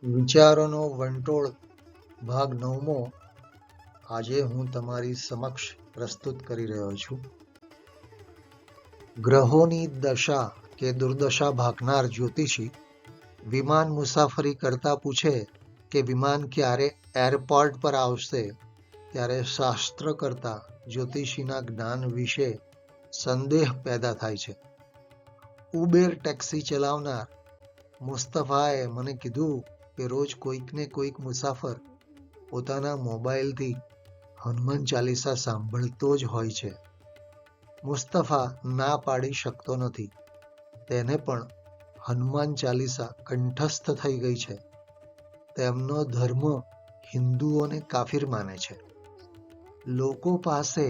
વિચારોનો વંટોળ ભાગ 9મો આજે હું તમારી સમક્ષ પ્રસ્તુત કરી રહ્યો છું. ગ્રહોની દશા કે દુર્દશા ભાગનાર જ્યોતિષી વિમાન મુસાફરી કરતા પૂછે કે વિમાન ક્યારે એરપોર્ટ પર આવશે, ત્યારે શાસ્ત્ર કરતા જ્યોતિષીના જ્ઞાન વિશે સંદેહ પેદા થાય છે. ઉબેર ટેક્સી ચલાવનાર મુસ્તફાએ મને કીધું કે રોજ કોઈકને કોઈક મુસાફર પોતાના મોબાઈલથી હનુમાન ચાલીસા સાંભળતો જ હોય છે. મુસ્તફા ના પાડી શકતો નથી. તેને પણ હનુમાન ચાલીસા કંઠસ્થ થઈ ગઈ છે. તેમનો ધર્મ હિન્દુઓને કાફિર માને છે. લોકો પાસે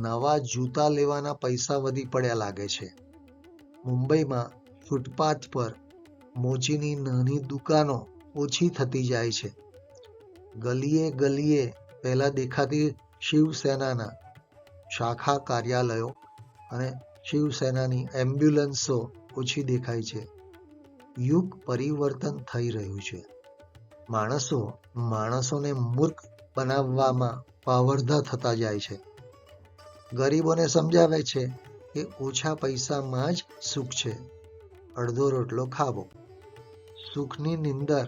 નવા જૂતા લેવાના પૈસા વધી પડ્યા લાગે છે. મુંબઈમાં ફૂટપાથ પર મોચીની નાની દુકાનો ઓછી થતી જાય છે. ગલીએ ગલીએ પહેલા દેખાતી શિવસેનાના શાખા કાર્યાલયો અને શિવસેનાની એમ્બ્યુલન્સો ઓછી દેખાય છે. યુગ પરિવર્તન થઈ રહ્યું છે. માણસોને મૂર્ખ બનાવવામાં પાવરધા થતા જાય છે. ગરીબોને સમજાવે છે કે ઓછા પૈસામાં જ સુખ છે. અડધો રોટલો ખાવો. સુખની નિંદર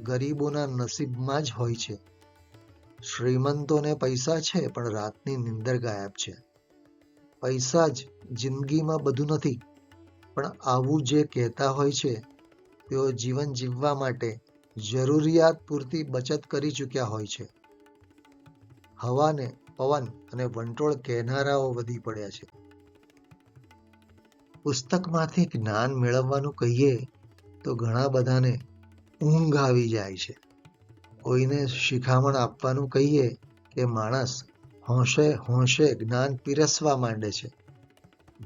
ગરીબોના નસીબમાં જ હોય છે. શ્રીમંતોને પૈસા છે પણ રાતની નિંદર ગાયબ છે. પૈસા જ જિંદગીમાં બધું નથી, પણ આવું જે કહેતા હોય છે તેઓ જીવન જીવવા માટે જરૂરિયાત પૂરતી બચત કરી ચૂક્યા હોય છે. હવાને પવન અને વંટોળ કહેનારાઓ વધી પડ્યા છે. પુસ્તકમાંથી જ્ઞાન મેળવવાનું કહીએ તો ઘણા બધાને ઊંઘ આવી જાય છે. કોઈને શિખામણ આપવાનું કહીએ કે માણસ હોંશે હોંશે જ્ઞાન પીરસવા માંડે છે.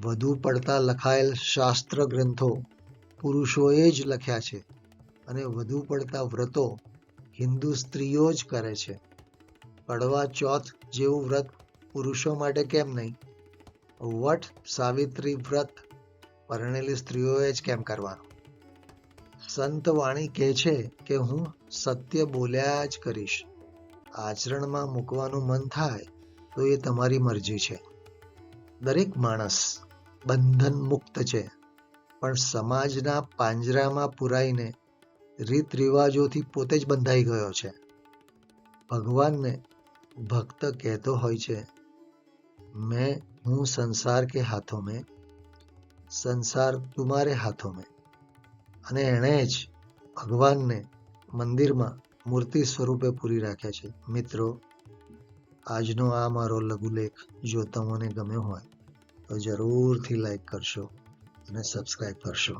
વધુ પડતા લખાયેલ શાસ્ત્ર ગ્રંથો પુરુષોએ જ લખ્યા છે અને વધુ પડતા વ્રતો હિન્દુ સ્ત્રીઓ જ કરે છે. કડવા ચોથ જેવું વ્રત પુરુષો માટે કેમ નહીં? વટ સાવિત્રી વ્રત પરણેલી સ્ત્રીઓએ જ કેમ કરવાનું? સંત વાણી કહે છે કે હું સત્ય બોલ્યા જ કરીશ. આચરણમાં મૂકવાનું મન થાય તો એ તમારી મરજી છે. દરેક માણસ બંધન મુક્ત છે, પણ સમાજના પાંજરામાં પુરાઈને રીત રિવાજોથી પોતે જ બંધાઈ ગયો છે. ભગવાનને ભક્ત કહેતો હોય છે, હું સંસાર કે હાથો મેં, સંસાર તુમ્હારે હાથો મેં. અને એણે જ ભગવાનને મંદિરમાં મૂર્તિ સ્વરૂપે પૂરી રાખ્યા છે. મિત્રો, આજનો આ મારો લઘુલેખ જો તમને ગમ્યો હોય તો જરૂરથી લાઈક કરશો અને સબસ્ક્રાઈબ કરશો.